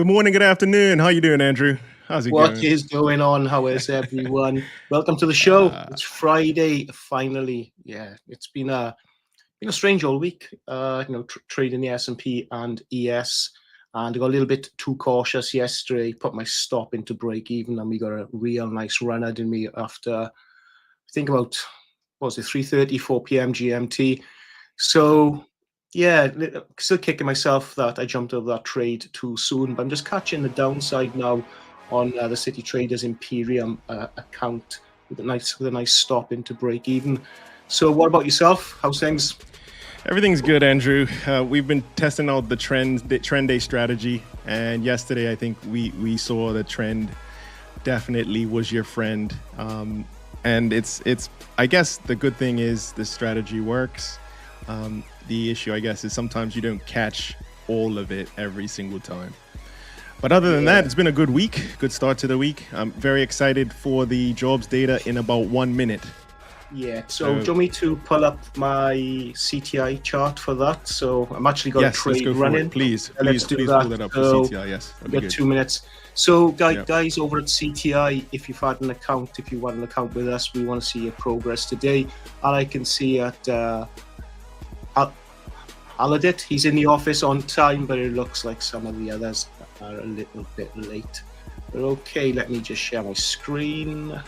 Good morning, good afternoon. How you doing, Andrew? How's it What going? is going on? How is everyone? Welcome to the show. It's Friday, finally. Yeah, it's been a strange all week. Trading the S&P and ES, and I got a little bit too cautious yesterday. Put my stop into break even, and we got a real nice run out in me after I think about 3:30, 4 p.m. GMT. So yeah, still kicking myself that I jumped over that trade too soon, but I'm just catching the downside now on the City Traders Imperium account with a nice stop into break even. So what about yourself? How's things? Everything's good, Andrew. We've been testing out the trend day strategy, and yesterday I think we saw the trend definitely was your friend. And it's I guess the good thing is the strategy works. The issue, I guess, is sometimes you don't catch all of it every single time. But other than that, it's been a good week, good start to the week. I'm very excited for the jobs data in about 1 minute. Yeah, so do you want me to pull up my CTI chart for that? So I'm actually got a trade running. Please do pull that up for CTI, yes. We've got 2 minutes. So guys over at CTI, if you've had an account, if you want an account with us, we want to see your progress today. And I can see at Aladit, he's in the office on time, but it looks like some of the others are a little bit late. But okay, let me just share my screen.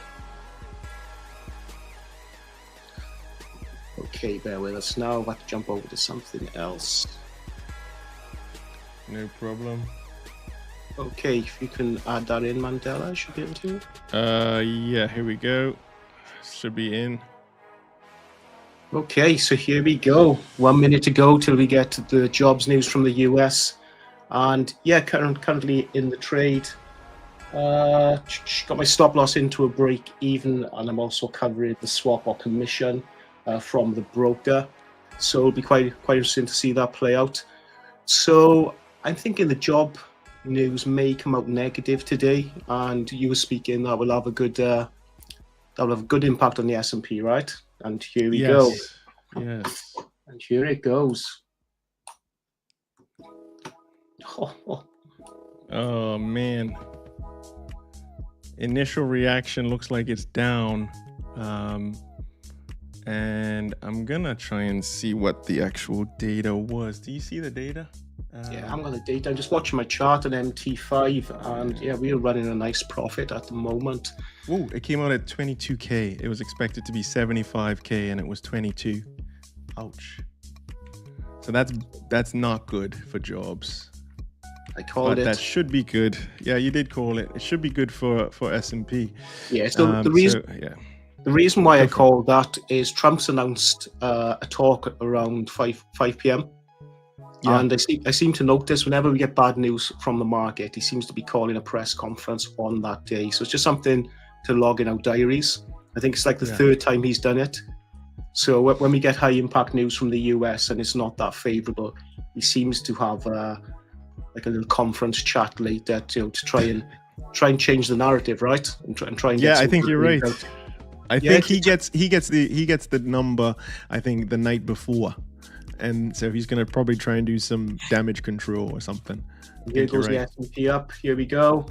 Okay, bear with us now. I've got to jump over to something else. No problem. Okay, if you can add that in, Mandela, I should be able to. Yeah, here we go. Should be in. Okay, so here we go. 1 minute to go till we get to the jobs news from the US. And yeah, currently in the trade. Got my stop loss into a break even, and I'm also covering the swap or commission from the broker. So it'll be quite interesting to see that play out. So I'm thinking the job news may come out negative today, and you were speaking that will have a good impact on the S&P, right? And here we go. Yes. And here it goes. Oh man. Initial reaction looks like it's down. And I'm gonna try and see what the actual data was. Do you see the data? Yeah, I'm got the data. I'm just watching my chart on MT5, and yeah, we are running a nice profit at the moment. Oh, it came out at 22K. It was expected to be 75K, and it was 22. Ouch. So that's not good for jobs. I called it. That should be good. Yeah, you did call it. It should be good for S&P. Yeah. So the reason why I called that is Trump's announced a talk around 5 p.m. Yeah. And I seem to notice whenever we get bad news from the market, he seems to be calling a press conference on that day. So it's just something to log in our diaries. I think it's like the third time he's done it. So when we get high impact news from the US and it's not that favorable, he seems to have like a little conference chat later to try and change the narrative, right? And try and get I think you're right. I think he gets the number, I think, the night before. And so he's going to probably try and do some damage control or something. Here goes the S&P up. Here we go.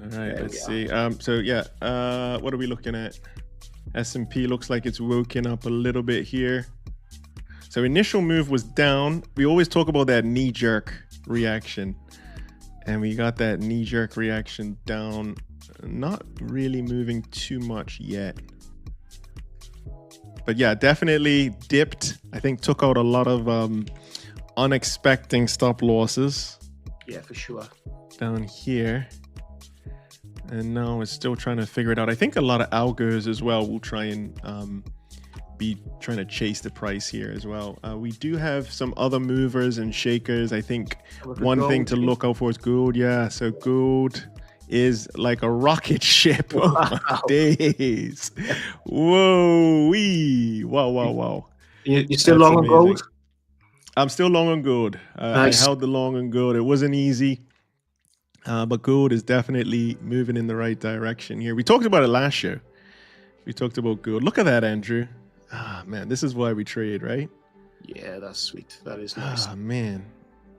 All right, let's see. So yeah, what are we looking at? S&P looks like it's woken up a little bit here. So initial move was down. We always talk about that knee-jerk reaction. And we got that knee-jerk reaction down. Not really moving too much yet. But yeah, definitely dipped. I think took out a lot of unexpected stop losses. Yeah, for sure. Down here. And now it's still trying to figure it out. I think a lot of algos as well will try and be trying to chase the price here as well. We do have some other movers and shakers. I think one thing to look out for is gold. Yeah, so gold is like a rocket ship. Wow. Oh my days. Whoa wee. Wow. You're still long on gold? I'm still long on gold. Nice. I held the long on gold. It wasn't easy. But gold is definitely moving in the right direction here. We talked about it last show. We talked about gold. Look at that, Andrew. Ah, man, this is why we trade, right? Yeah, that's sweet. That is nice. Ah, man.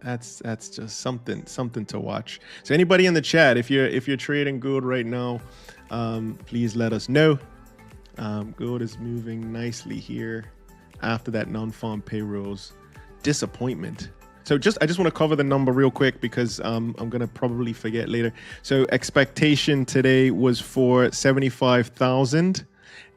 That's just something to watch. So anybody in the chat, if you're trading gold right now, please let us know. Gold is moving nicely here after that non-farm payrolls disappointment. So I just want to cover the number real quick because I'm gonna probably forget later. So expectation today was for 75,000,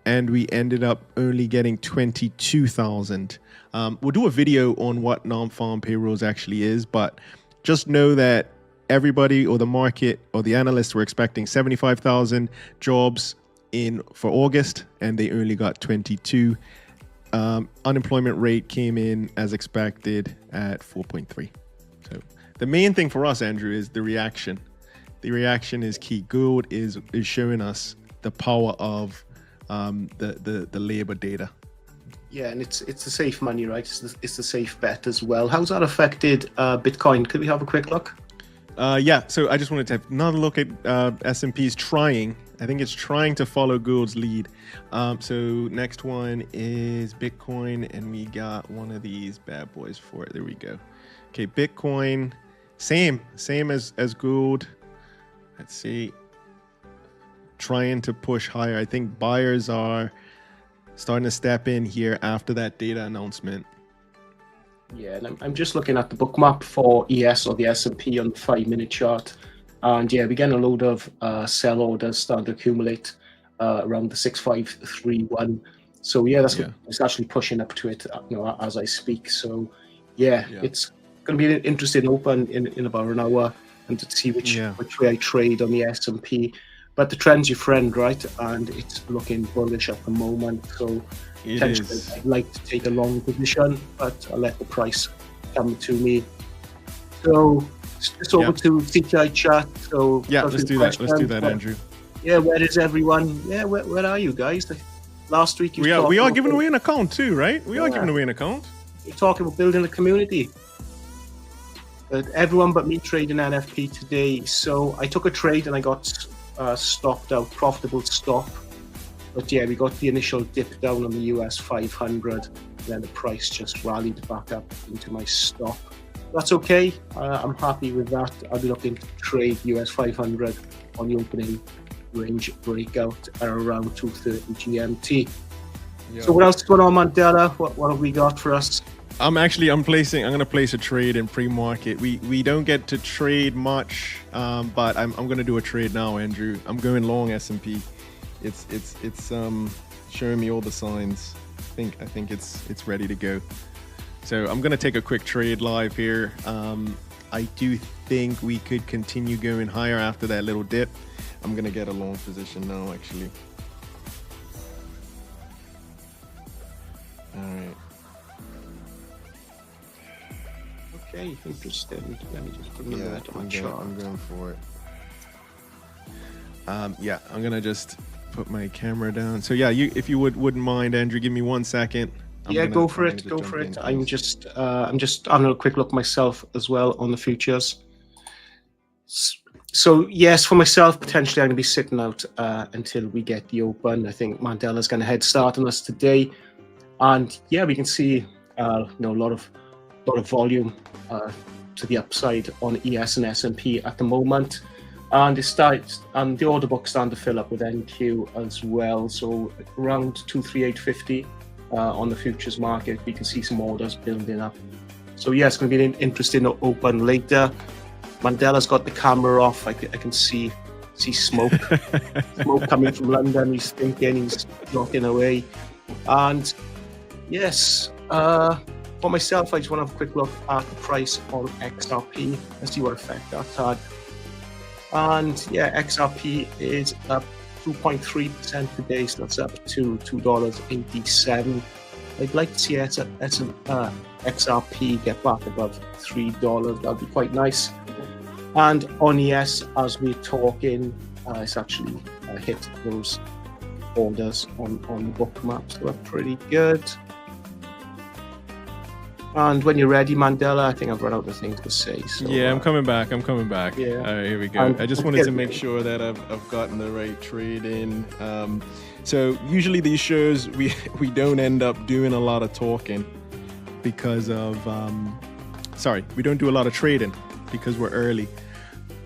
and we ended up only getting 22,000. We'll do a video on what non-farm payrolls actually is, but just know that everybody or the market or the analysts were expecting 75,000 jobs for August, and they only got 22. Unemployment rate came in as expected at 4.3. So the main thing for us, Andrew, is the reaction. The reaction is key. Gold is showing us the power of the labor data. Yeah, and it's the safe money, right? It's the safe bet as well. How's that affected Bitcoin? Could we have a quick look? Yeah, so I just wanted to have another look at S&P's trying. I think it's trying to follow gold's lead. So next one is Bitcoin, and we got one of these bad boys for it. There we go. Okay, Bitcoin, same as gold. Let's see. Trying to push higher. I think buyers are starting to step in here after that data announcement. Yeah, and I'm just looking at the bookmap for ES or the S&P on the 5-minute chart. And yeah, we're getting a load of sell orders starting to accumulate around the 6531. So yeah, it's actually pushing up to it, as I speak. So yeah. It's going to be an interesting open in about an hour, and to see which way I trade on the S&P. But the trend's your friend, right? And it's looking bullish at the moment. So potentially I'd like to take a long position, but I'll let the price come to me. So just over to CTI chat. So yeah, let's do that, Andrew. Yeah, where is everyone? Yeah, where are you guys? Last week we are giving away an account too, right? We are giving away an account. You're talking about building a community. But everyone but me trading NFP today. So I took a trade and I got stopped out, profitable stop. But yeah, we got the initial dip down on the US 500, and then the price just rallied back up into my stop. That's okay. I'm happy with that. I'll be looking to trade US 500 on the opening range breakout at around 2:30 GMT. Yeah. So what else is going on, Mandela? What have we got for us? I'm going to place a trade in pre-market. We don't get to trade much, but I'm going to do a trade now, Andrew. I'm going long S&P. It's showing me all the signs. I think it's ready to go. So I'm going to take a quick trade live here. I do think we could continue going higher after that little dip. I'm going to get a long position now, actually. All right. Okay, interesting. Let me just put that on my chart. I'm going for it. Yeah, I'm going to just put my camera down. So yeah, if you wouldn't mind, Andrew, give me 1 second. Go for it. I'm just having a quick look myself as well on the futures. So yes, for myself, potentially I'm going to be sitting out until we get the open. I think Mandela's going to head start on us today, and yeah, we can see a lot of volume to the upside on ES and S&P at the moment. And the order book starting to fill up with NQ as well. So around 238.50 on the futures market, we can see some orders building up. So yeah, it's going to be an interesting open later. Mandela's got the camera off. I can see smoke, smoke coming from London. He's thinking, he's walking away. And yes, for myself, I just want to have a quick look at the price on XRP and see what effect that's had. And yeah, XRP is up 2.3% today, so that's up to $2.87. I'd like to see XRP get back above $3. That'd be quite nice. And on ES, as we're talking, it's actually hit those orders on the book map, so that's pretty good. And when you're ready, Mandela, I think I've run out of things to say. So, yeah, I'm coming back. Yeah. All right, here we go. I just wanted to make sure that I've gotten the right trade in. So usually these shows, we don't end up doing a lot of talking because of we don't do a lot of trading because we're early.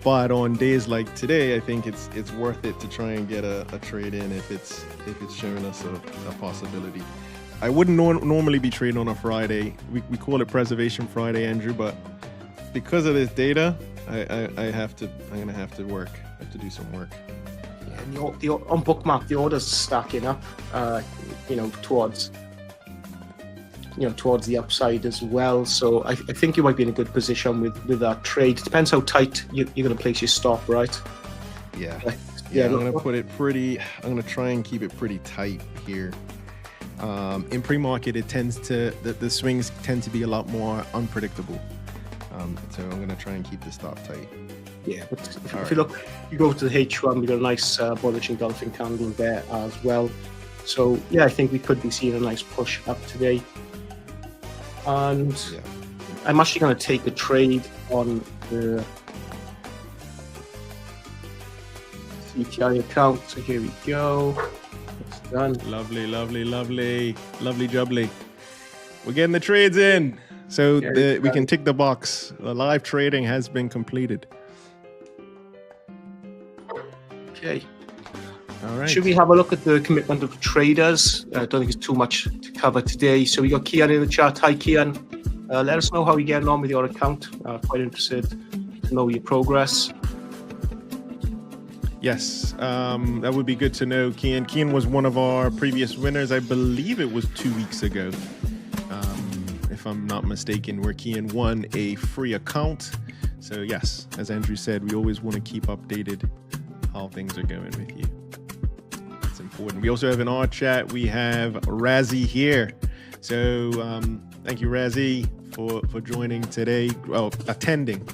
But on days like today, I think it's worth it to try and get a trade in if it's showing us a possibility. I wouldn't normally be trading on a Friday. We call it Preservation Friday, Andrew, but because of this data, I'm gonna have to do some work. Yeah, and on Bookmap, the orders are stacking up, towards the upside as well. So I think you might be in a good position with that trade. It depends how tight you're going to place your stop, right? Yeah. I'm going to try and keep it pretty tight here. In pre-market, the swings tend to be a lot more unpredictable. So I'm going to try and keep the stop tight. Yeah, but if you go to the H1, we got a nice bullish engulfing candle there as well. So yeah, I think we could be seeing a nice push up today. And I'm actually going to take a trade on the CTI account. So here we go. It's done. Lovely jubbly. We're getting the trades in. So we can tick the box. The live trading has been completed. Okay. All right. Should we have a look at the commitment of traders? I don't think it's too much to cover today. So we got Kian in the chat. Hi, Kian. Let us know how you're getting on with your account. Quite interested to know your progress. Yes, that would be good to know, Kian. Kian was one of our previous winners. I believe it was 2 weeks ago, if I'm not mistaken, where Kian won a free account. So yes, as Andrew said, we always want to keep updated how things are going with you. Important. We also have in our chat, we have Razzie here. So thank you, Razzie, for joining today. Well, attending.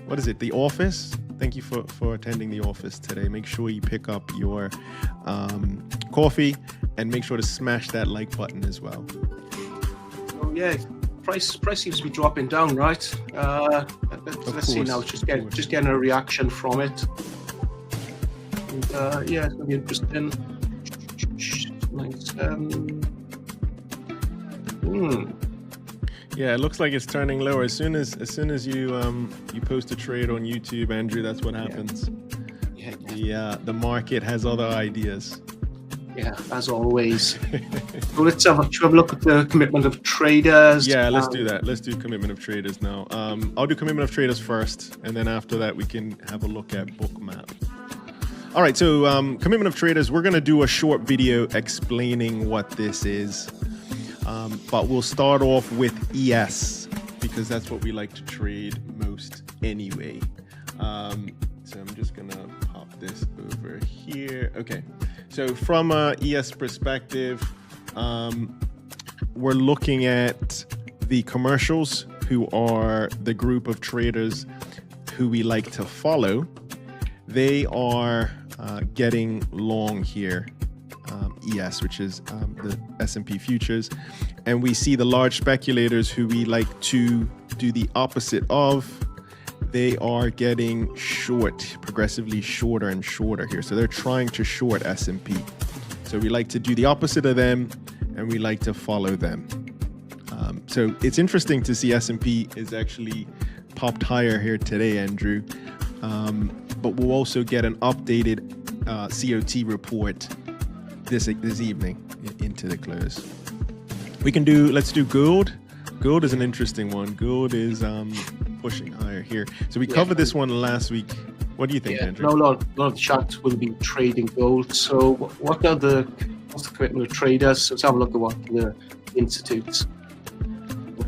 What is it? The office? Thank you for attending the office today. Make sure you pick up your coffee and make sure to smash that like button as well. Oh yeah, price seems to be dropping down, right? Let's see now. Just getting a reaction from it. And, yeah, it's gonna be interesting. Nice. Yeah, it looks like it's turning lower. As soon as you post a trade on YouTube, Andrew, that's what happens. Yeah. The market has other ideas. Yeah, as always. So let's have a look at the commitment of traders. Yeah, let's do that. Let's do commitment of traders now. I'll do commitment of traders first, and then after that we can have a look at Bookmap. All right, so commitment of traders, we're going to do a short video explaining what this is. But we'll start off with ES because that's what we like to trade most anyway. So I'm just going to pop this over here. Okay, so from a ES perspective, we're looking at the commercials, who are the group of traders who we like to follow. They are getting long here, ES, which is the S&P futures. And we see the large speculators who we like to do the opposite of. They are getting short, progressively shorter and shorter here. So they're trying to short S&P. So we like to do the opposite of them, and we like to follow them. So it's interesting to see S&P is actually popped higher here today, Andrew. But we'll also get an updated COT report this evening into the close. Let's do gold. Gold is an interesting one. Gold is pushing higher here. So we covered this one last week. What do you think, Andrew? No, a lot of chat will be trading gold. So what's the commitment of traders? So let's have a look at what the institutes.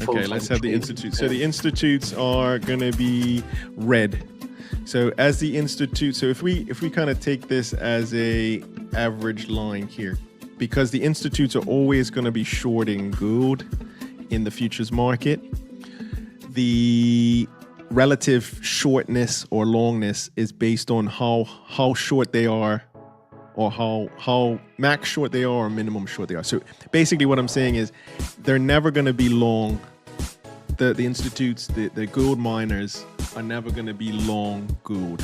Okay, let's have the institutes. So the institutes are going to be red. So as the institute, so if we kind of take this as a average line here, because the institutes are always going to be shorting gold in the futures market, the relative shortness or longness is based on how short they are, or how max short they are or minimum short they are. So basically what I'm saying is they're never going to be long. The institutes, the gold miners are never going to be long gold.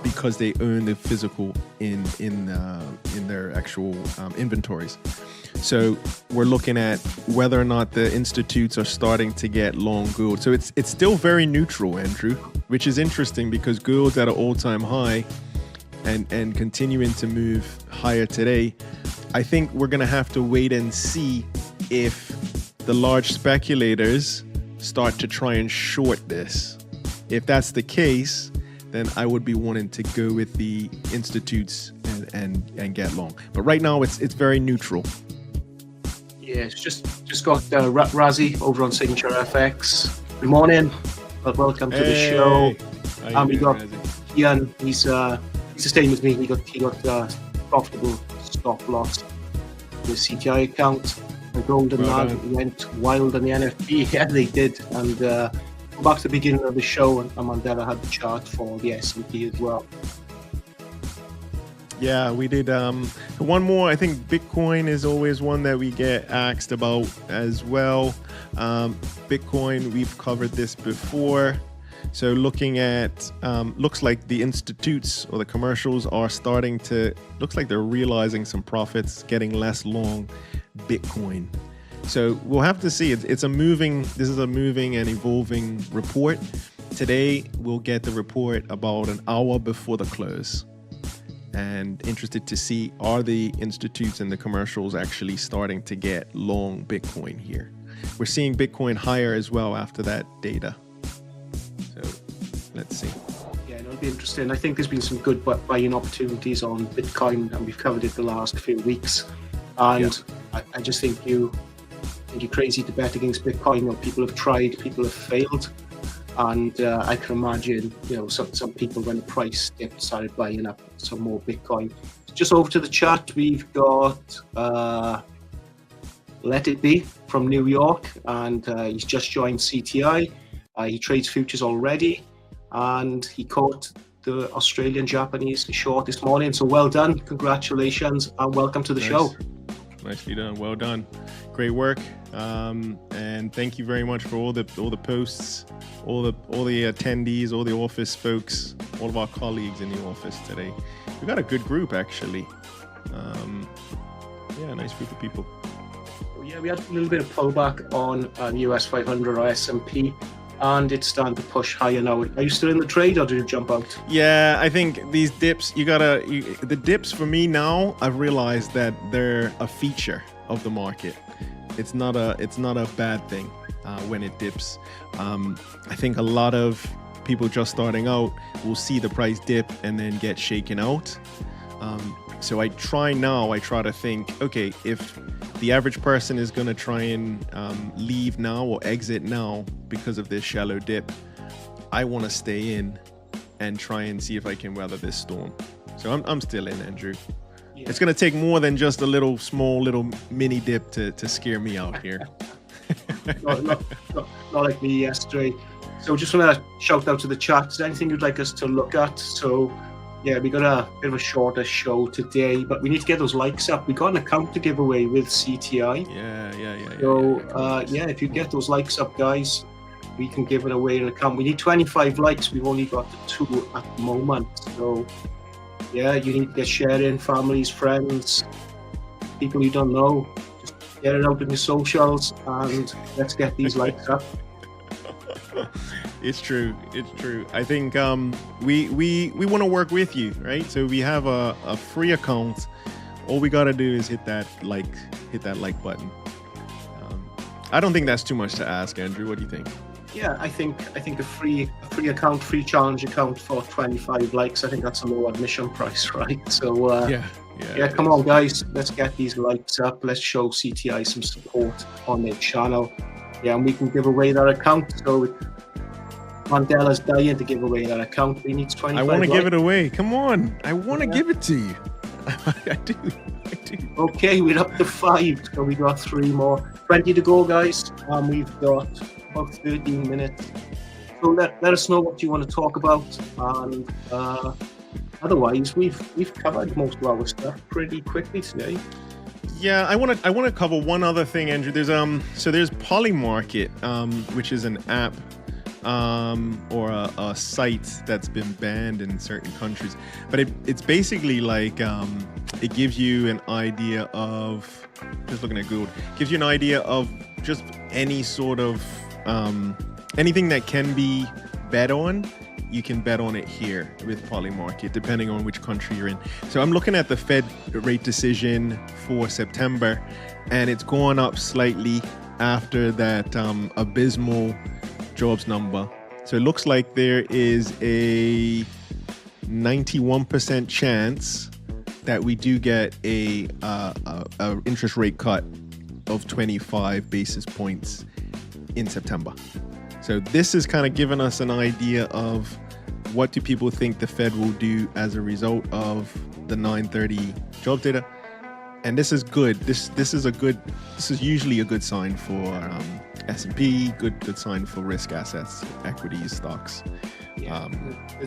because they own the physical in their actual inventories. So we're looking at whether or not the institutes are starting to get long gold. So it's still very neutral, Andrew, which is interesting because gold's at an all-time high and continuing to move higher today. I think we're going to have to wait and see if the large speculators start to try and short this. If that's the case, then I would be wanting to go with the institutes and get long. But right now it's very neutral. Yeah, it's just got Razzie over on Signature FX. Good morning. Welcome to the show. And we got Ian. He's staying with me. He got profitable stop loss with CTI account. The Golden Man went wild on the NFP. Yeah, they did. And go back to the beginning of the show, and Mandela had the chart for the S&P as well. Yeah, we did. One more, I think Bitcoin is always one that we get asked about as well. Bitcoin, we've covered this before. So looking at, looks like the institutes or the commercials are starting to, looks like they're realizing some profits, getting less long Bitcoin. So we'll have to see. This is a moving and evolving report. Today, we'll get the report about an hour before the close. And interested to see, are the institutes and the commercials actually starting to get long Bitcoin here? We're seeing Bitcoin higher as well after that data. So let's see. Yeah, it'll be interesting. I think there's been some good buying opportunities on Bitcoin, and we've covered it the last few weeks. And yeah. I just think you're crazy to bet against Bitcoin. You know, people have tried, people have failed. And I can imagine, some people, when the price dipped, started buying up some more Bitcoin. Just over to the chat, we've got Let It Be from New York, and he's just joined CTI. He trades futures already, and he caught the Australian-Japanese short this morning. So well done, congratulations, and welcome to the show. Nicely done, well done, great work, and thank you very much for all the posts, all the attendees, all the office folks, all of our colleagues in the office today. We got a good group actually. Yeah, nice group of people. Yeah, we had a little bit of pullback on US 500 or S&P, and it's starting to push higher now. Are you still in the trade, or did you jump out? Yeah, I think these dips, the dips for me now, I've realized that they're a feature of the market. It's not a bad thing when it dips. I think a lot of people just starting out will see the price dip and then get shaken out. So I try to think, okay, if the average person is going to try and leave now or exit now because of this shallow dip, I want to stay in and try and see if I can weather this storm. So I'm still in, Andrew. Yeah. It's going to take more than just a small little mini dip to scare me out here. not like me yesterday. So just want to shout out to the chat. Is there anything you'd like us to look at? So yeah, we got a bit of a shorter show today, but we need to get those likes up. We got an account to give away with CTI. Yeah. So if you get those likes up, guys, we can give it away an account. We need 25 likes. We've only got 2 at the moment. So yeah, you need to get sharing, families, friends, people you don't know. Just get it out in your socials, and let's get these likes up. It's true. I think we want to work with you, right? So we have a free account. All we got to do is hit that like button. I don't think that's too much to ask, Andrew. What do you think? Yeah, I think a free account, free challenge account for 25 likes. I think that's a low admission price, right? So yeah, come on, guys, let's get these likes up. Let's show CTI some support on their channel. Yeah, and we can give away that account. So Mandela's dying to give away that account. We need 25 I want to give it away. Come on. I want to give it to you. I do. Okay, we're up to 5. So we got 3 more. 20 to go, guys. We've got about 13 minutes. So let us know what you want to talk about. And otherwise, we've covered most of our stuff pretty quickly today. Yeah, I want to cover one other thing, Andrew. There's Polymarket, which is an app or a site that's been banned in certain countries. But it's basically like it gives you an idea of, just looking at Google, gives you an idea of just any sort of anything that can be bet on. You can bet on it here with Polymarket, depending on which country you're in. So I'm looking at the Fed rate decision for September, and it's gone up slightly after that abysmal jobs number. So it looks like there is a 91% chance that we do get a interest rate cut of 25 basis points in September. So this is kind of giving us an idea of what do people think the Fed will do as a result of the 9/30 job data. And this is good. This is usually a good sign for S&P, good sign for risk assets, equities, stocks. Yeah.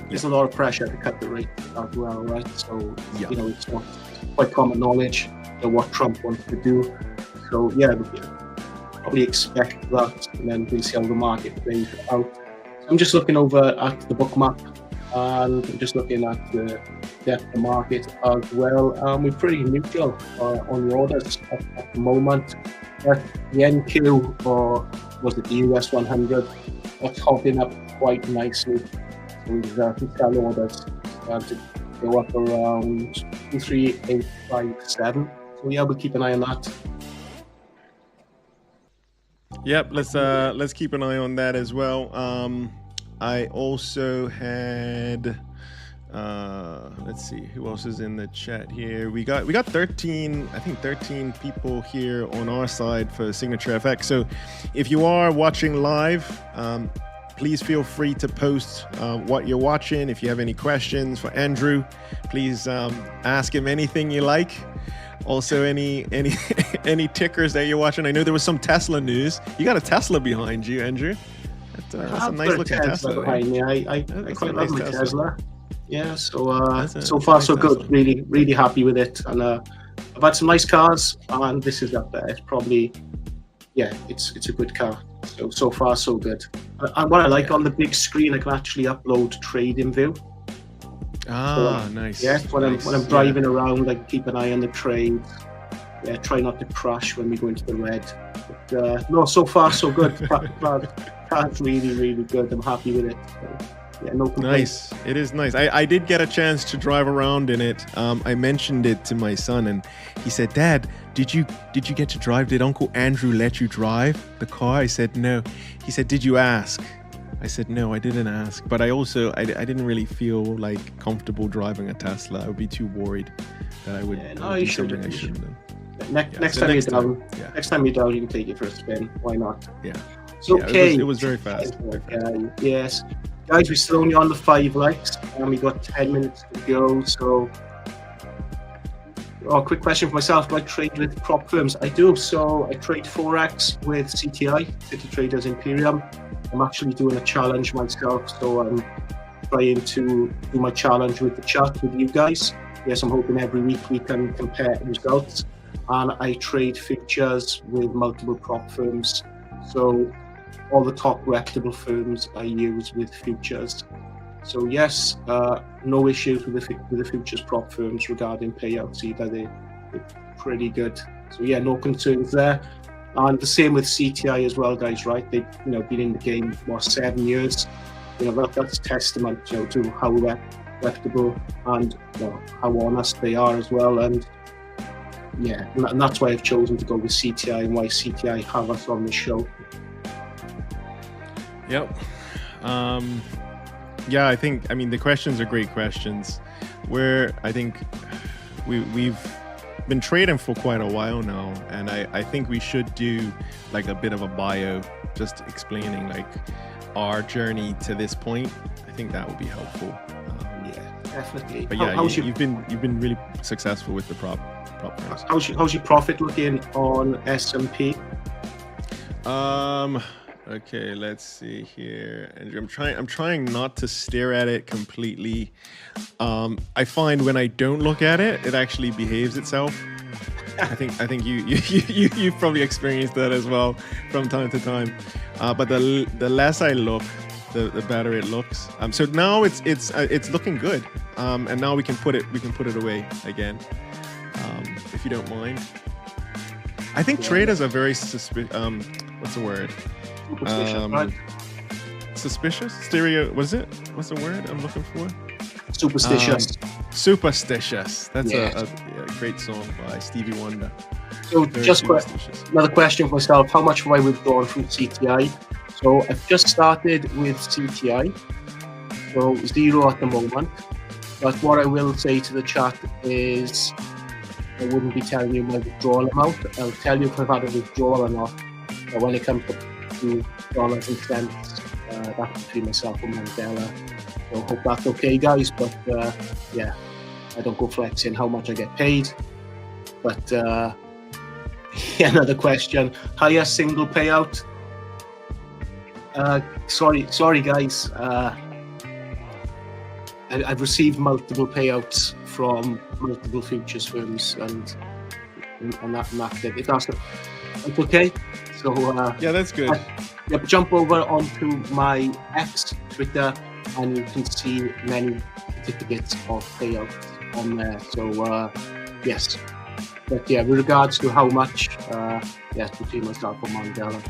There's a lot of pressure to cut the rate as well, right? So it's not quite common knowledge what Trump wants to do. So probably expect that, and then we'll see how the market plays out. I'm just looking over at the book map, and I'm just looking at the depth market as well. We're pretty neutral on the orders at the moment. But the NQ, or was it the US 100, that's hopping up quite nicely. So we've sell orders to go up around 23857. So we'll keep an eye on that. Yep, let's keep an eye on that as well. I also had let's see who else is in the chat here. We got 13 people here on our side for Signature FX. So if you are watching live, please feel free to post what you're watching. If you have any questions for Andrew, please ask him anything you like. Also, any tickers that you're watching. I know there was some Tesla news. You got a Tesla behind you, Andrew. That's a nice looking Tesla behind me. I quite love my Tesla. Yeah, so far so good. Really happy with it. And I've had some nice cars, and this is up there. It's probably, it's a good car. So far so good. And what I like on the big screen, I can actually upload trading view. Nice. Yeah, when I'm driving around, I keep an eye on the trades. Yeah, try not to crash when we go into the red. But no, so far so good. Car's really good. I'm happy with it. So, no complaints. Nice. It is nice. I did get a chance to drive around in it. I mentioned it to my son, and he said, "Dad, did you get to drive? Did Uncle Andrew let you drive the car?" I said, "No." He said, "Did you ask?" I said, "No, I didn't ask." But I didn't really feel like comfortable driving a Tesla. I would be too worried that I would. No, you should. Next time you're down, you can take it for a spin. Why not? Yeah. It's okay. It was very fast. Yes. Guys, we're still only on the 5 likes, and we got 10 minutes to go. So, quick question for myself: do I trade with prop firms? I do. So I trade Forex with CTI, City Traders Imperium. I'm actually doing a challenge myself, so I'm trying to do my challenge with the chat with you guys. Yes, I'm hoping every week we can compare results. And I trade futures with multiple prop firms. So all the top reputable firms I use with futures. So yes, no issues with the futures prop firms regarding payouts either. They're pretty good. So no concerns there. And the same with CTI as well, guys. Right? They've been in the game for 7 years. That's testament to how reputable and how honest they are as well. And that's why I've chosen to go with CTI and why CTI have us on the show. Yep. I think the questions are great questions. I think we've been trading for quite a while now, and I think we should do like a bit of a bio, just explaining like our journey to this point. I think that would be helpful. Definitely. But you've been really successful with the prop firms. How's your profit looking on S&P? Okay, let's see here, Andrew. I'm trying not to stare at it completely. I find when I don't look at it, it actually behaves itself. I think you've probably experienced that as well from time to time. But the less I look, the better it looks. So now it's looking good, and now we can put it away again, if you don't mind. I think traders are very what's the word? Superstitious, right? Suspicious? Stereo? What is it? What's the word I'm looking for? Superstitious. Superstitious. That's a great song by Stevie Wonder. So just another question for myself. How much have I withdrawn from CTI? So I've just started with CTI. So 0 at the moment. But what I will say to the chat is I wouldn't be telling you my withdrawal amount. I'll tell you if I've had a withdrawal or not. But when it comes to dollars and cents, that's between myself and Mandela. So I hope that's okay, guys. But I don't go flexing how much I get paid. But another question: higher single payout? Sorry, guys. I've received multiple payouts from multiple futures firms, and that's it. If that's okay. So that's good. Jump over onto my X Twitter, and you can see many certificates of payouts on there. So yes, but with regards to how much, between myself and Mandela.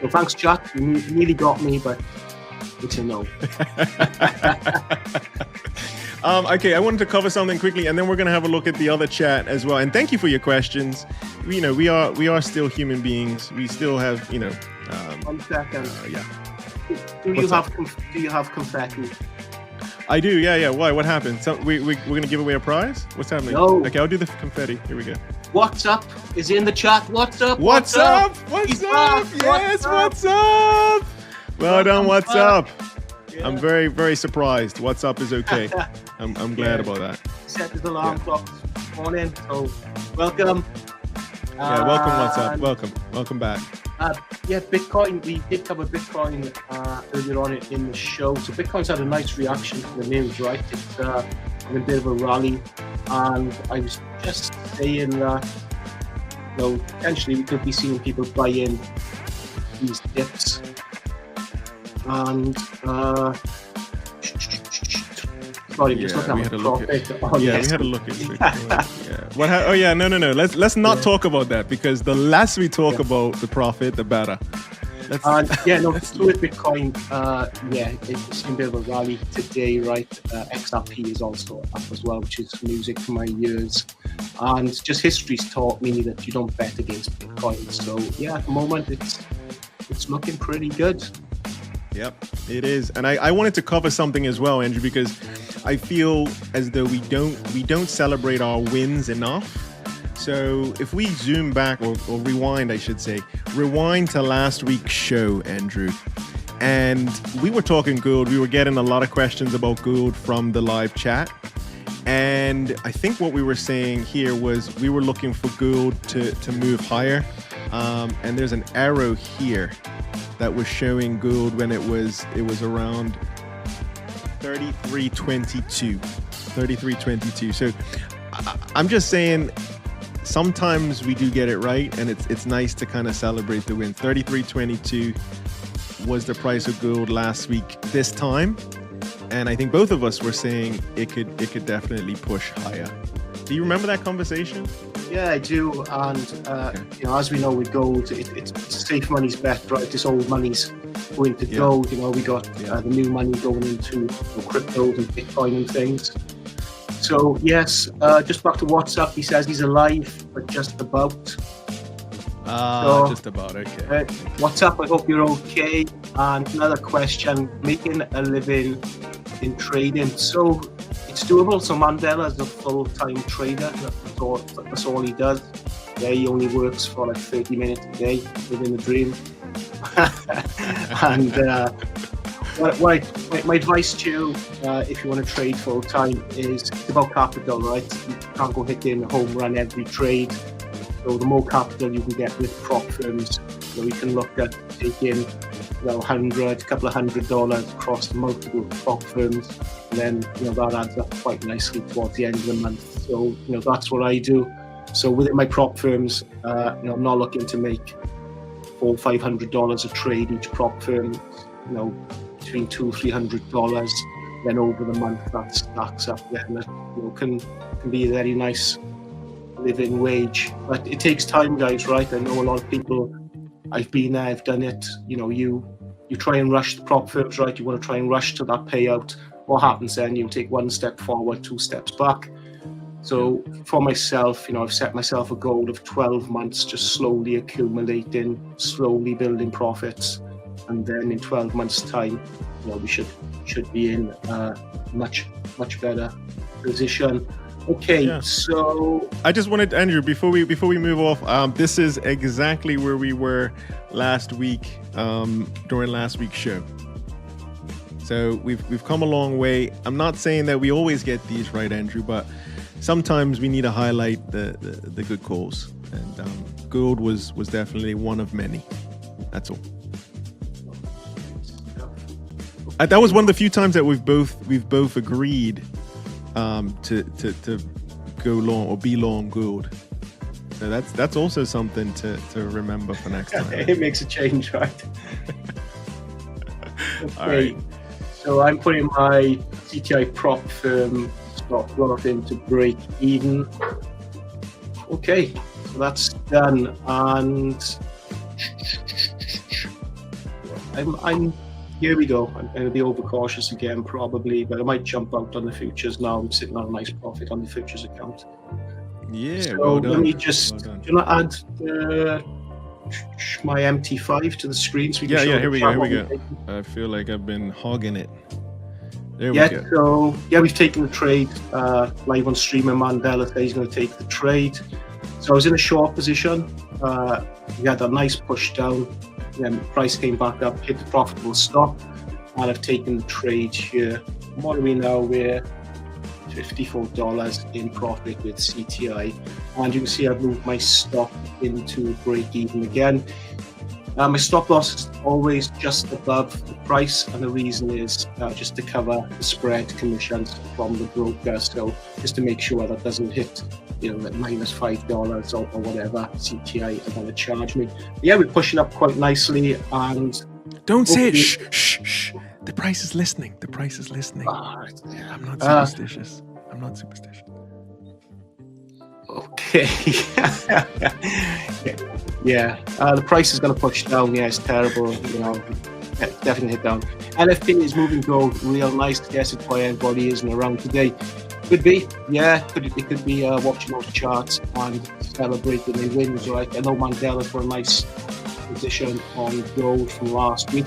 So thanks, chat. You nearly got me, but it's a no. Okay, I wanted to cover something quickly, and then we're going to have a look at the other chat as well. And thank you for your questions. We are still human beings. We still have, 1 second. Do you have confetti? I do. Yeah. Why? What happened? So we're going to give away a prize? What's happening? No. Okay, I'll do the confetti. Here we go. What's up? Is in the chat. What's up? What's up? What's up? Yes, what's up? Well done. What's up? Yeah. I'm very, very surprised. What's up is okay. I'm glad about that. Set his alarm clock this morning. So welcome. Welcome. What's up? Welcome back. Bitcoin. We did cover Bitcoin earlier on in the show. So Bitcoin's had a nice reaction to the news, right? It's in a bit of a rally, and I was just saying that potentially we could be seeing people buy in these dips. And sorry, just looking at the profit. We had a look at Bitcoin. No. Let's not talk about that, because the less we talk about the profit, the better. Let's do it. Bitcoin. It's seen a bit of a rally today, right? XRP is also up as well, which is music to my ears. And just history's taught me that you don't bet against Bitcoin. So at the moment it's looking pretty good. Yep, it is. And I wanted to cover something as well, Andrew, because I feel as though we don't celebrate our wins enough. So if we zoom back, or rewind, I should say, rewind to last week's show, Andrew, and we were talking gold. We were getting a lot of questions about gold from the live chat. And I think what we were saying here was we were looking for gold to move higher. And there's an arrow here that was showing gold when it was around 33.22. So I'm just saying, sometimes we do get it right, and it's nice to kind of celebrate the win. 33.22 was the price of gold last week this time, and I think both of us were saying it could definitely push higher. Do you remember that conversation? Yeah, I do. And as we know with gold, it's safe money's bet, right? This old money's going to gold. We got the new money going into cryptos and Bitcoin and things. So yes, just back to WhatsApp. He says he's alive, but just about. Just about, okay. WhatsApp, I hope you're okay. And another question: making a living in trading. So it's doable. So Mandela is a full-time trader. That's all he does. Yeah, he only works for like 30 minutes a day, living the dream. And my advice to you, if you want to trade full time, is it's about capital, right? You can't go hitting a home run every trade. So the more capital you can get with prop firms, you can look at taking a couple of $100 across multiple prop firms, and then that adds up quite nicely towards the end of the month. So that's what I do. So within my prop firms, I'm not looking to make $400-500 a trade each prop firm. between $200-300. Then over the month that stacks up. Then that can be a very nice living wage. But it takes time, guys. Right? I know a lot of people. I've been there. I've done it. You try and rush the prop firms, right? You want to try and rush to that payout. What happens then? You take one step forward, 2 steps back. So for myself, I've set myself a goal of 12 months, just slowly accumulating, slowly building profits, and then in 12 months' time, we should be in a much better position. Okay, yeah. So I just wanted, Andrew, before we move off, this is exactly where we were last week during last week's show. So we've come a long way. I'm not saying that we always get these right, Andrew, but sometimes we need to highlight the good calls, and gold was definitely one of many. That's all. That was one of the few times that we've both agreed to go long or be long gold. So that's also something to remember for next time. It makes a change, right? Okay. All right. So I'm putting my CTI prop firm stop loss in to break even. Okay, so that's done, and I'm here we go. I'm going to be overcautious again, probably, but I might jump out on the futures now. I'm sitting on a nice profit on the futures account. Yeah, so well done. Let me just do you want to add my MT5 to the screen so we can show here we go. I feel like I've been hogging it. There we go. So we've taken the trade live on stream, and Mandela says he's going to take the trade. So I was in a short position. We had a nice push down. Then the price came back up, hit the profitable stop, and I've taken the trade here. What are we now? We're $54 in profit with CTI, and you can see I've moved my stop into break even again. My stop loss is always just above the price, and the reason is just to cover the spread commissions from the broker. So just to make sure that doesn't hit, at -$5 or whatever CTI are going to charge me. But yeah, we're pushing up quite nicely, and don't say it. Shh. The price is listening. I'm not superstitious. Okay. Yeah. The price is going to push down. Yeah, it's terrible. Definitely hit down. LFP is moving gold real nice. Yes, it's why everybody isn't around today. Could be. Yeah, it could be watching those charts and celebrating the wins, right? I know Mandela for a nice position on gold from last week.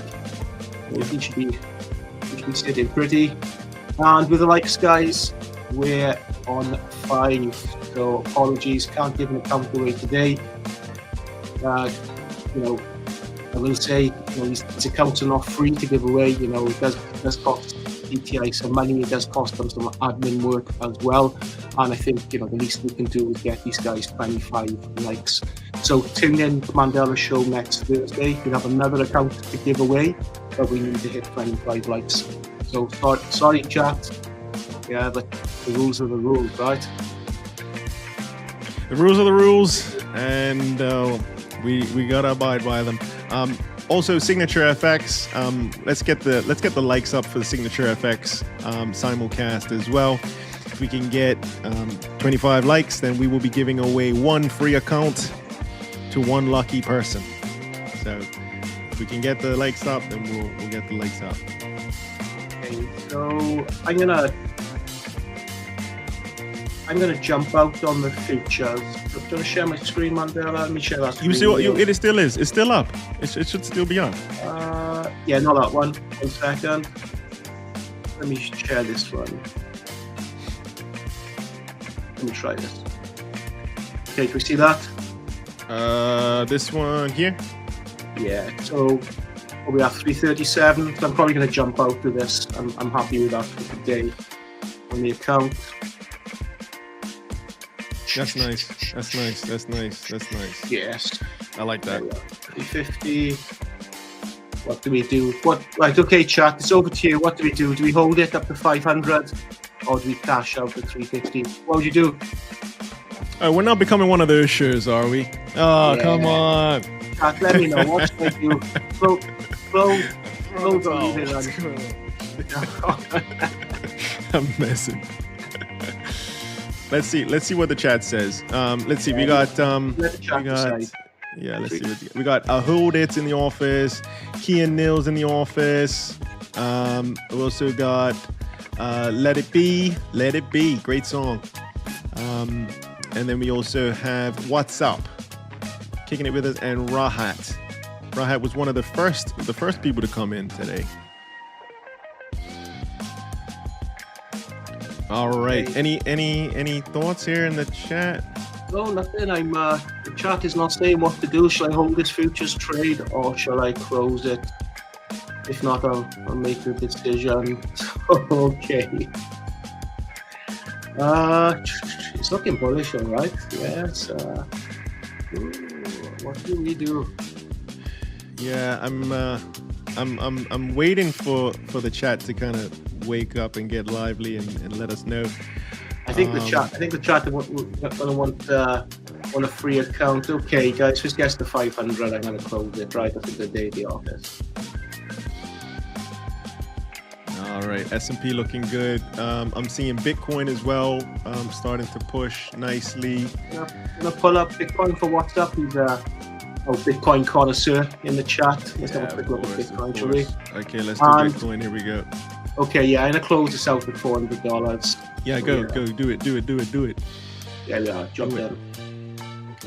He should be sitting pretty. And with the likes, guys, we're on 5. So apologies, can't give an account away today. I will say, these accounts are not free to give away. It does cost CTI some money. It does cost them some admin work as well. And I think, the least we can do is get these guys 25 likes. So tune in to Mandela's show next Thursday. We have another account to give away, but we need to hit 25 likes. So sorry, chat. Yeah, but the rules are the rules, right? The rules are the rules, and we gotta abide by them. Also, Signature FX. Let's get the likes up for the Signature FX simulcast as well. If we can get 25 likes, then we will be giving away 1 free account to 1 lucky person. So if we can get the likes up, then we'll get the likes up. Okay, so I'm gonna jump out on the futures. Do you want to share my screen, Mandela? Let me share that screen. You see what it still is? It's still up. It should still be up. Yeah, not that one. 1 second. Let me share this one. Let me try this. Okay, can we see that? This one here? Yeah, so we have 337. So I'm probably going to jump out to this. I'm happy with that for today on the account. That's nice. Yes. I like that. 350. What do we do? Right, okay, chat, it's over to you. What do we do? Do we hold it up to 500 or do we cash out at 350? What would you do? We're not becoming one of those shows, are we? Oh, yeah. Come on. Chat, let me know. What should I do? throw the towel. What's going on? I'm messing. Let's see what the chat says. Let's see. We got yeah. Let's see. We got Ahudits in the office. Kian Nils in the office. We also got Let It Be. Let It Be. Great song. And then we also have What's Up, kicking it with us, and Rahat. Rahat was one of the first people to come in today. All right. Any thoughts here in the chat? No, nothing. The chat is not saying what to do. Shall I hold this futures trade or shall I close it? If not, I'll make the decision. Okay. It's looking bullish, all right. Yes. What do we do? Yeah, I'm waiting for the chat to kind of wake up and get lively and let us know. I think the chat gonna want a free account. Okay, guys, just guess the 500. I'm gonna close it right after the day of the office. All right, S&P looking good. I'm seeing Bitcoin as well, starting to push nicely. I'm gonna pull up Bitcoin for WhatsApp. He's Bitcoin connoisseur in the chat. Let's have a quick look at Bitcoin, shall we? Okay, let's do Bitcoin. Here we go. Okay, yeah, I'm gonna close this out with $400. Yeah, go, do it. Yeah, we are. Jump in.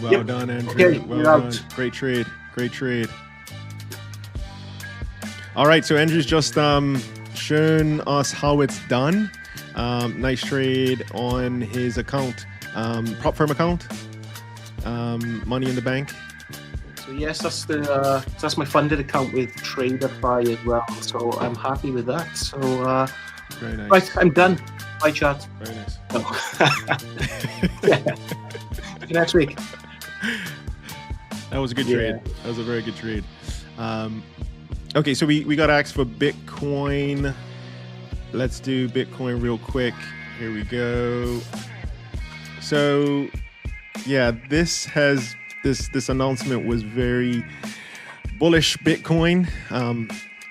Well done, Andrew. Okay, well done. Great trade. All right, so Andrew's just shown us how it's done. Nice trade on his account, prop firm account, money in the bank. So yes, that's my funded account with TradeZella as well. So I'm happy with that. So very nice. Right, I'm done. Bye, chat. Very nice. See you next week. That was a good trade. That was a very good trade. Okay, so we got asked for Bitcoin. Let's do Bitcoin real quick. Here we go. So yeah, this announcement was very bullish Bitcoin.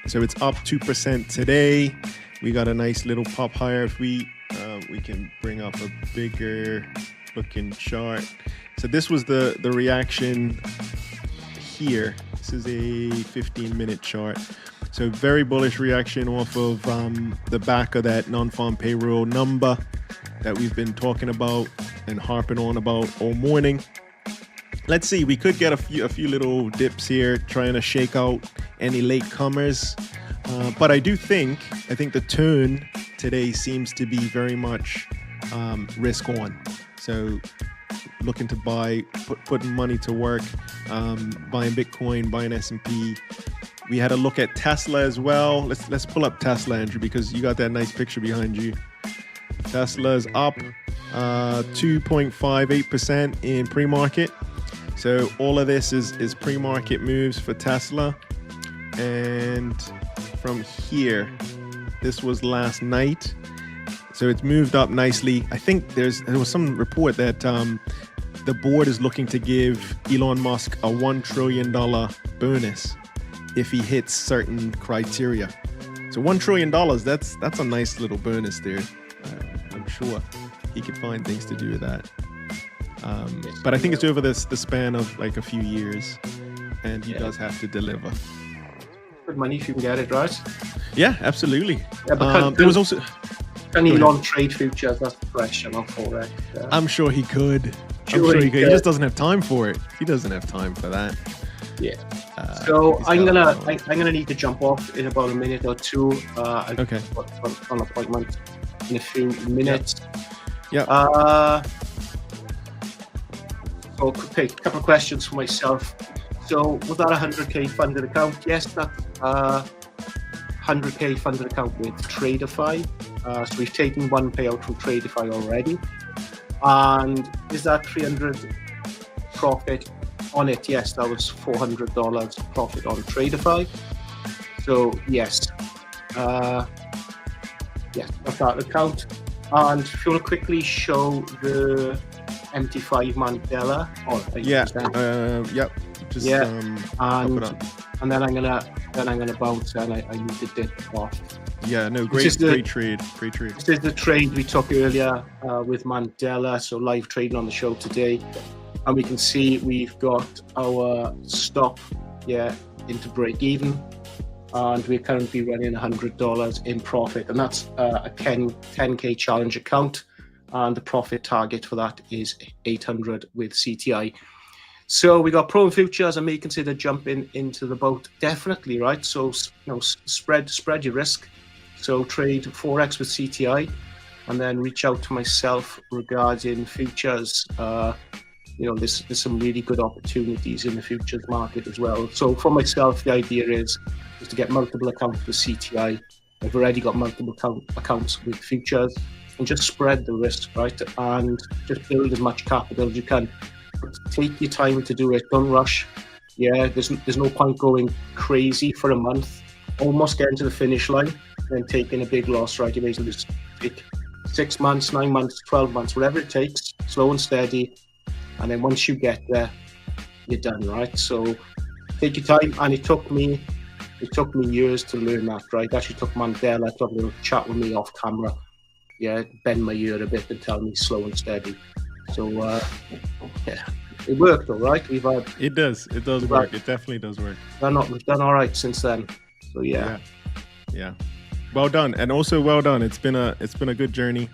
So it's up 2% today. We got a nice little pop higher. If we can bring up a bigger looking chart. So this was the reaction here. This is a 15-minute chart. So very bullish reaction off of the back of that non-farm payroll number that we've been talking about and harping on about all morning. Let's see, we could get a few little dips here, trying to shake out any latecomers. But I think the tone today seems to be very much risk on. So looking to buy, putting money to work, buying Bitcoin, buying S&P. We had a look at Tesla as well. Let's pull up Tesla, Andrew, because you got that nice picture behind you. Tesla's up 2.58% in pre-market. So all of this is pre-market moves for Tesla. And from here, this was last night. So it's moved up nicely. I think there was some report that the board is looking to give Elon Musk a $1 trillion bonus if he hits certain criteria. So $1 trillion, that's a nice little bonus there. I'm sure he could find things to do with that. But I think it's over the span of like a few years, and he does have to deliver. Good money if you can get it, right? Yeah, absolutely. Yeah, because there was also... Can Elon trade futures? That's the question on Forex. I'm sure he could. I'm sure he could. He just doesn't have time for it. He doesn't have time for that. Yeah. So I'm gonna need to jump off in about a minute or two. Okay. On appointment in a few minutes. Yeah. So take a couple of questions for myself. So was that a 100k funded account? Yes, that's 100k funded account with TradeZella. So we've taken one payout from TradeZella already. And is that 300 profit on it? Yes, that was $400 profit on TradeZella. So yes, that's that account. And if you want to quickly show the MT5 Mandela. Yep. Just pop it up. And then I'm gonna bounce, and I need to dip off. Yeah, no, great trade. This is the trade we took earlier with Mandela. So live trading on the show today, and we can see we've got our stop into break even, and we're currently running $100 in profit, and that's a 10k challenge account, and the profit target for that is 800 with CTI. So we got pro and futures. I may consider jumping into the boat, definitely, right? So spread your risk. So trade Forex with CTI, and then reach out to myself regarding futures. There's some really good opportunities in the futures market as well. So for myself, the idea is to get multiple accounts with CTI. I've already got multiple accounts with futures, and just spread the risk, right? And just build as much capital as you can. Take your time to do it. Don't rush. There's no point going crazy for a month, almost getting to the finish line, and taking a big loss, right? You may as well just take 6 months, 9 months, 12 months, whatever it takes, slow and steady. And then once you get there, you're done, right? So take your time. And it took me years to learn that, right? Actually took Mandela to have a little chat with me off camera. Bend my ear a bit and tell me slow and steady. So it worked, all right. It does work. It definitely does work. We've done all right since then. So yeah. Well done, and also well done. It's been a good journey,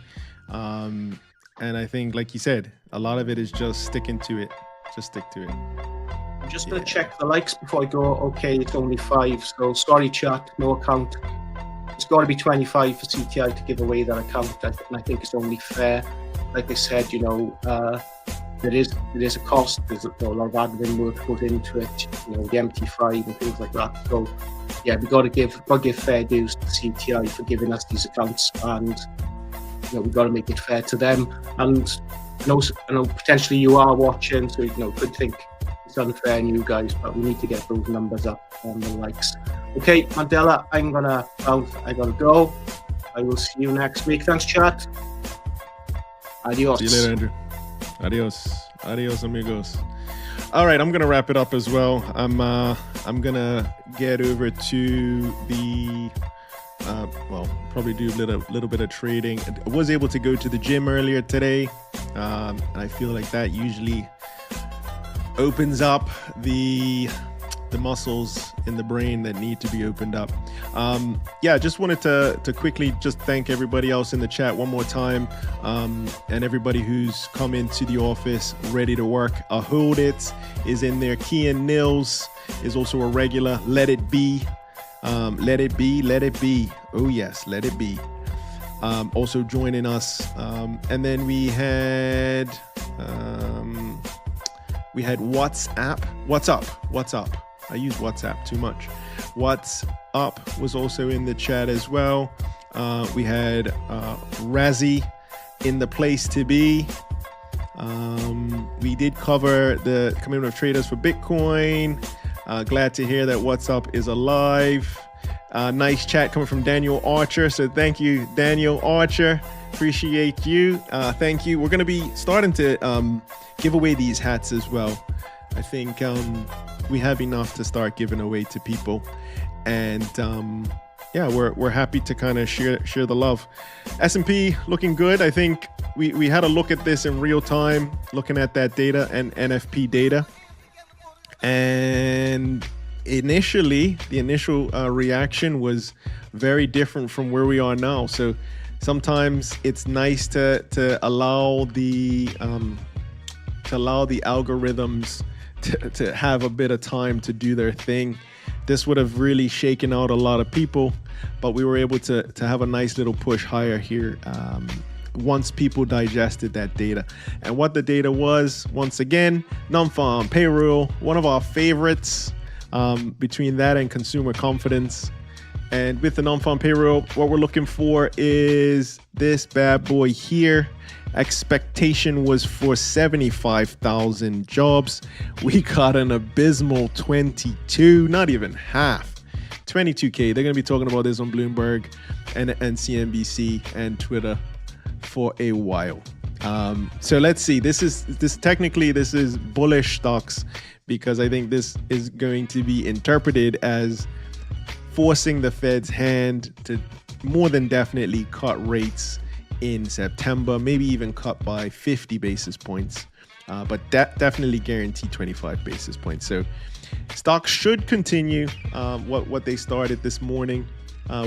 and I think, like you said, a lot of it is just sticking to it. Just stick to it. I'm just gonna check the likes before I go. Okay, it's only 5. So sorry, chat, no account. It's got to be 25 for CTI to give away that account, and I think it's only fair. Like I said, there is a cost. There's a lot of admin work put into it. The MT5 and things like that. So we got to give fair dues to CTI for giving us these accounts, and we've got to make it fair to them. And I know potentially you are watching, so could think it's unfair on you guys, but we need to get those numbers up on the likes. Okay, Mandela, I'm gonna bounce. I gotta go. I will see you next week. Thanks, chat. Adios. See you later, Andrew. Adios, amigos. All right, I'm gonna wrap it up as well. I'm gonna get over to the probably do a little bit of trading. I was able to go to the gym earlier today, and I feel like that usually opens up the muscles in the brain that need to be opened up. Just wanted to quickly just thank everybody else in the chat one more time, and everybody who's come into the office ready to work. Hold It is in there. Kian Nils is also a regular. Let It Be. Let It Be. Oh yes, Let It Be. Also joining us. And then we had WhatsApp. What's up? I use WhatsApp too much. What's up was also in the chat as well. We had Razzie in the place to be. We did cover the community of traders for Bitcoin. Glad to hear that What's Up is alive. Nice chat coming from Daniel Archer. So thank you, Daniel Archer. Appreciate you. Thank you. We're going to be starting to give away these hats as well. I think we have enough to start giving away to people. And we're happy to kind of share the love. S&P looking good. I think we had a look at this in real time, looking at that data and NFP data. And initially, the initial reaction was very different from where we are now. So sometimes it's nice to allow the algorithms to have a bit of time to do their thing. This would have really shaken out a lot of people, but we were able to have a nice little push higher here once people digested that data. And what the data was, once again, non-farm payroll, one of our favorites, between that and consumer confidence. And with the non-farm payroll, what we're looking for is this bad boy here. Expectation was for 75,000 jobs. We got an abysmal 22, not even half, 22K. They're going to be talking about this on Bloomberg and CNBC and Twitter for a while. So let's see. This is bullish stocks, because I think this is going to be interpreted as forcing the Fed's hand to more than definitely cut rates in September, maybe even cut by 50 basis points, but definitely guarantee 25 basis points. So stocks should continue what they started this morning.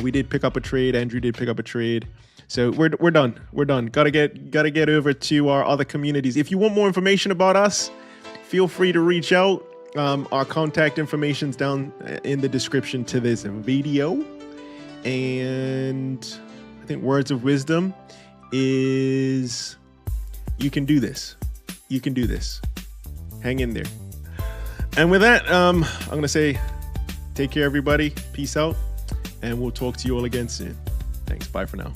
We did pick up a trade. Andrew did pick up a trade. So we're done. We're done. Gotta get over to our other communities. If you want more information about us, feel free to reach out. Our contact information's down in the description to this video. And I think words of wisdom is you can do this. You can do this. Hang in there. And with that, I'm going to say take care, everybody. Peace out. And we'll talk to you all again soon. Thanks. Bye for now.